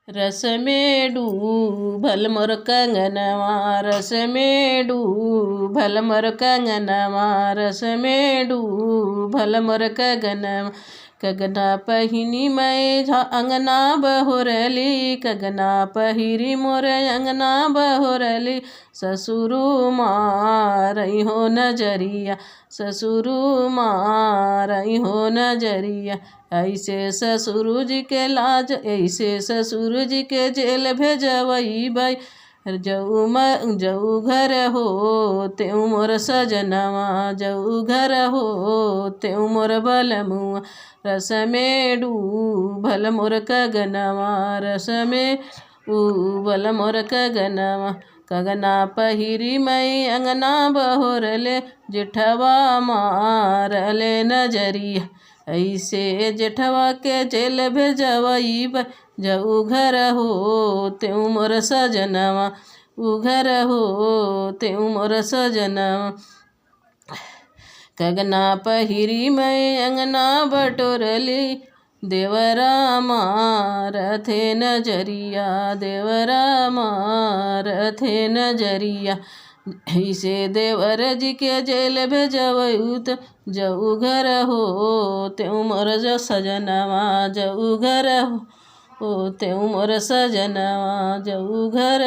रस में डूबल मोर कंगनवा, रस में डूबल मोर कंगनवा, रस में डूबल मोर कंगनवा। कंगना पहिनी मैं अंगना बहोरली, कंगना पहिरी मोर अंगना बहोरली। ससुरु मारई हो नजरिया, ससुरु मारई हो नजरिया। ऐसे ससुर जी के लाज, ऐसे ससुर जी के जेल भेजवई बई। जऊ घर हो तेऊ मोर सजनवा, जऊ घर हो तेऊ मोर बलमुआ। रस में डूबल मोर कंगनवा, रस में डूबल मोर कंगनवा। कंगना पहिरी मैं अंगना बहोरले, जेठवा मारले नजरिया। ऐसे जेठवा के जेल भेजवई बई। जऊ घर हो तेऊ मोर सजनवा, ऊ घर हो तेऊ मोर सजनवा। कंगना पहिरी मैं अंगना बटोरली, देवरा मारथे नजरिया, देवरा मारथे नजरिया। ऐसे देवर जी के जेल भेजवऊ त जऊ घर हो तेऊ मोर जो सजनवा, जऊ घर हो तेऊ मोर सजनवा, जऊ घर